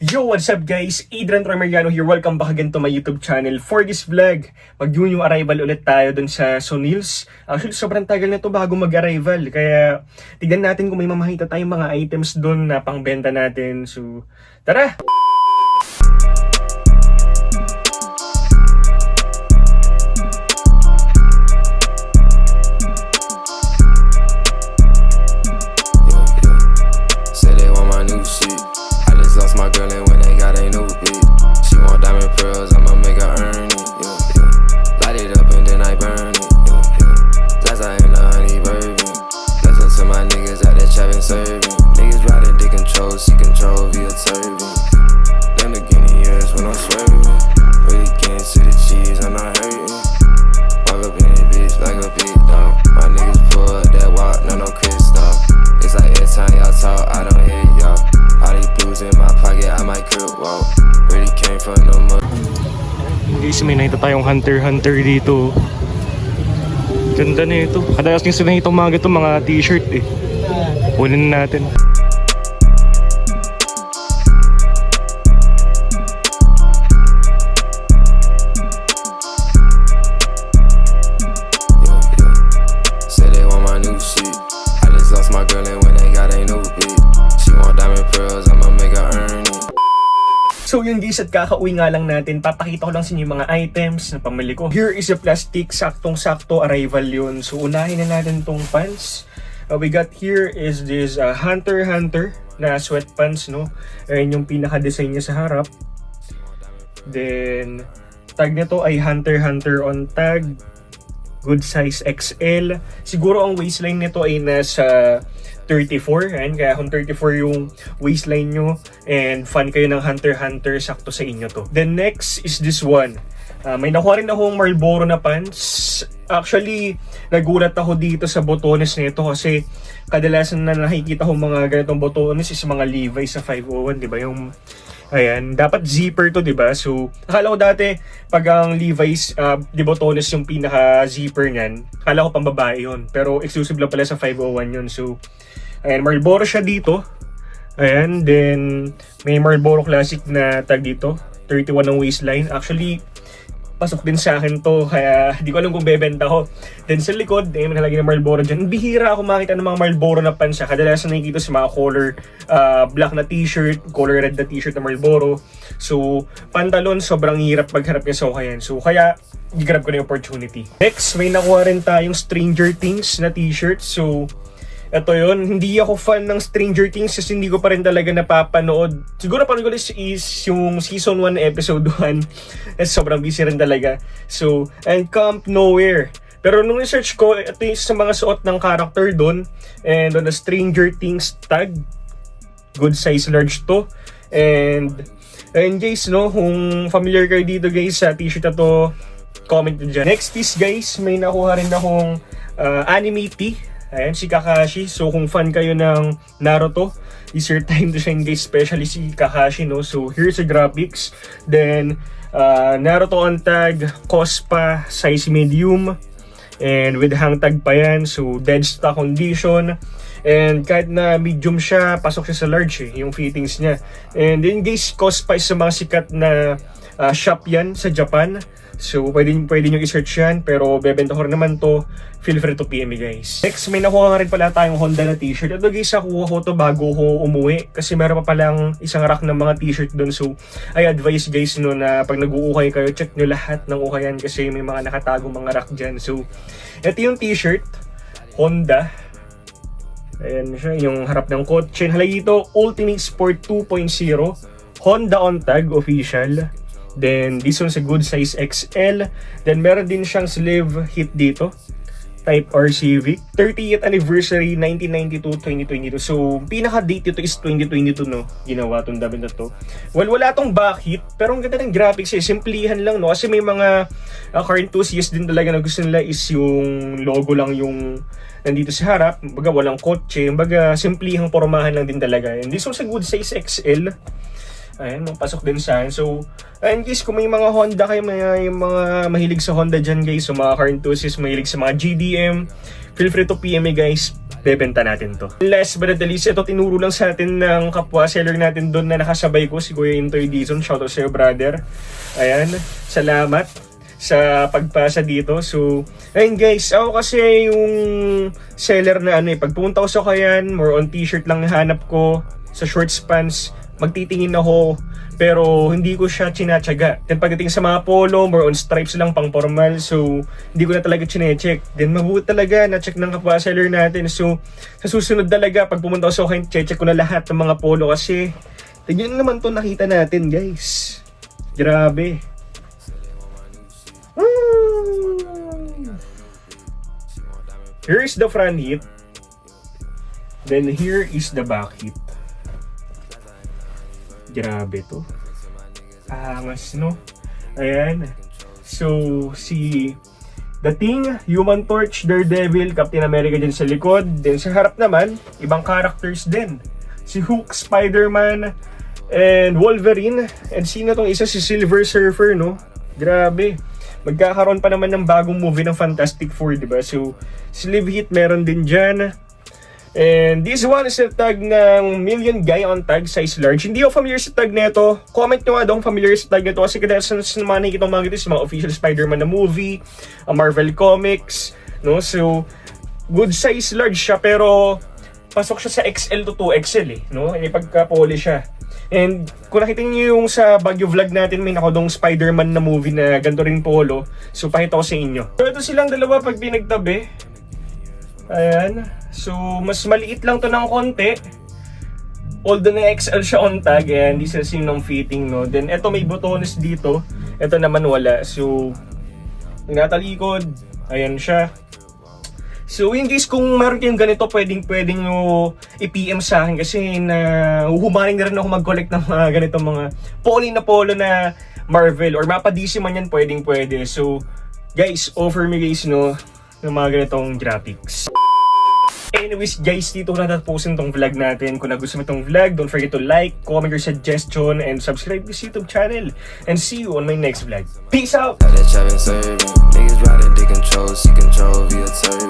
Yo, what's up guys? Adrian Romeriano here. Welcome back again to my YouTube channel. For this vlog, mag-new arrival ulit tayo dun sa Sonils. Actually, sobrang tagal na to bago mag-arrival. Kaya, tignan natin kung may mamahita tayong mga items dun na pangbenta natin. So, tara! My girl and when they got a new beat, she want diamond pearls, I'ma make her earn it, Light it up and then I burn it, Last I in the honey bourbon. Listen to my niggas out there trapping, serving. Niggas riding, they control, she control via turban. Lamborghini years when I'm swerving. Really can't see the cheese, I'm not hurting. Walk up in this bitch like a big dog. My niggas pull up that walk, no crystal. It's like every time y'all talk, I don't hear y'all. All these blues in my pocket, I might crib walk. Really came from the mud. Guys, may nakita tayong Hunter dito. Ganda na ito. Kadalas nyo sila itong mga t-shirt eh. Kunin natin. Say they want my new shit. I just lost my girl and when they got a new beat. She want diamond pearls, I'ma make her earn it. So yun guys, at kakauwi nga lang natin, papakita ko lang sa inyo yung mga items na pamili ko. Here is a plastic, saktong-sakto arrival yun. So unahin na natin tong pants. We got here is this Hunter na sweatpants, no? Ayan yung pinaka-design niya sa harap. Then, tag nito ay Hunter on tag. Good size XL. Siguro ang waistline nito ay nasa 34. Ayan, kaya kung 34 yung waistline nyo and fan kayo ng Hunter, sakto sa inyo to. Then next is this one. May nakuha rin akong Marlboro na pants. Actually, nagulat ako dito sa botones nito kasi kadalasan na nakikita ko mga ganitong botones is mga Levi's sa 501, di ba? Yung ayan, dapat zipper to, 'di ba? So, akala ko dati pag ang Levi's di botones yung pinaka zipper niyan, akala ko pang babae 'yon. Pero exclusive lang pala sa 501 'yon. So, ayan, Marlboro siya dito. Ayan, then may Marlboro Classic na tag dito, 31 ang waistline. Actually, pasok din sa akin to, kaya di ko alam kung bebenta ko. Then sa likod, may nalagay na Marlboro dyan. Bihira ako makita ng mga Marlboro na pants. Kadalasan nakikita sa mga color black na t-shirt, color red na t-shirt na Marlboro. So, pantalon, sobrang hirap magharap niya sa ukayan. So, kaya i-grab ko na yung opportunity. Next, may nakuha rin tayong Stranger Things na t-shirt. So, ito yun, hindi ako fan ng Stranger Things kasi hindi ko pa rin talaga napapanood. Siguro parang ko is yung season 1 episode 1. Sobrang busy rin talaga. So, and Camp Nowhere. Pero nung research ko, ito yung sa mga suot ng character doon. And on the Stranger Things tag, good size large to. And guys, no, kung familiar kayo dito guys sa t-shirt na to, comment dyan. Next is guys, may nakuha rin akong anime tee. Ayan, si Kakashi. So, kung fan kayo ng Naruto, is your time to shine guys, especially si Kakashi, no? So, here's the graphics. Then, Naruto on tag, Cospa, size medium. And with hang tag pa yan. So, dead stock condition. And kahit na medium siya, pasok siya sa large yung fittings niya. And then guys, Cospa is sa mga sikat na shop yan sa Japan. So, pwede nyo i-search yan. Pero, bebenta ko rin naman to. Feel free to PM me, guys. Next, may nakuha nga rin pala tayong Honda na t-shirt. Ito guys, nakuha ko to bago ko umuwi. Kasi meron pa palang isang rack ng mga t-shirt doon. So, I advise guys no, na pag nag-uukay kayo, check nyo lahat ng ukayan. Kasi may mga nakatagong mga rack dyan. So, ito yung t-shirt. Honda. Ayan siya, yung harap ng kotse. Halagi ito, Ultimate Sport 2.0. Honda on tag, official. Then, this one's a good size XL. Then, meron din siyang sleeve hit dito. Type R Civic. 30th anniversary, 1992-2022. So, pinaka-date ito is 2022, no? Ginawa itong damit na to. Well, wala itong back hit. Pero ang ganda ng graphics eh. Simplihan lang, no? Kasi may mga car enthusiasts din talaga na gusto nila is yung logo lang yung nandito sa harap. Baga, walang kotse. Baga, simplihang pormahan lang din talaga. And this one's a good size XL. Ayan, pasok din sa akin. So, ayun guys, kung may mga Honda kayo, may mga mahilig sa Honda dyan guys, so mga car enthusiasts, mahilig sa mga GDM, feel free to PM me guys, bebenta natin to. Last but not the least, ito tinuro lang sa atin ng kapwa seller natin doon na nakasabay ko, si Kuya Intoy Dizon. Shoutout sa'yo brother. Ayan, salamat sa pagpasa dito. So, ayun guys, ako kasi yung seller na pag pumunta ko sa Kayan, more on t-shirt lang hanap ko, sa shorts pants, magtitingin ako, pero hindi ko siya chinatsaga. Then pagdating sa mga polo, more on stripes lang, pang formal, so hindi ko na talaga chinecheck. Then mabuti talaga, na-check ng kapwa seller natin. So sa susunod talaga, pag pumunta ko sa Kayan, check ko na lahat ng mga polo kasi tignan naman to nakita natin guys. Grabe. Here is the front hit. Then here is the back hit. Grabe to. Angas, no? Ayan. So, si The Thing, Human Torch, Daredevil, Captain America dyan sa likod. Then sa harap naman, ibang characters din. Si Hulk, Spider-Man, and Wolverine. And sino tong isa? Si Silver Surfer, no? Grabe. Magkakaroon pa naman ng bagong movie ng Fantastic Four, diba? So, sleeve hit meron din dyan. And this one is a tag ng Million Guy on tag, size large. Hindi ako familiar sa tag nito. Comment nyo nga daw kung familiar sa tag nito kasi kadalasan sa mga nakikita mga ito sa mga official Spider-Man na movie, Marvel Comics, no? So, good size large siya pero pasok siya sa XL to 2XL no? Hindi pagka-poly siya. And kung nakita niyo yung sa Baguio vlog natin, may nakodong Spider-Man na movie na ganito rin polo. So, pakita ko sa inyo. So, ito silang dalawa pag pinagtabi. Ayan. So, mas maliit lang to ng konti. Although na XL siya on tag, and hindi sila ng fitting, no? Then, eto may botones dito. Eto naman wala. So, natalikod. Ayan siya. So, yun guys, kung meron kayong ganito, pwedeng nyo i-PM sa akin kasi huhumaling na rin ako mag-collect ng mga ganito, mga poly na polo na Marvel or mapa DC man yan, pwede. So, guys, offer me guys, no, ng mga ganitong graphics. Anyways guys, dito ko natatapusin tong vlog natin. Kung nagustuhan mo itong vlog, don't forget to like, comment your suggestion, and subscribe to this YouTube channel. And see you on my next vlog. Peace out! Niggas riding, they control, see control via turn.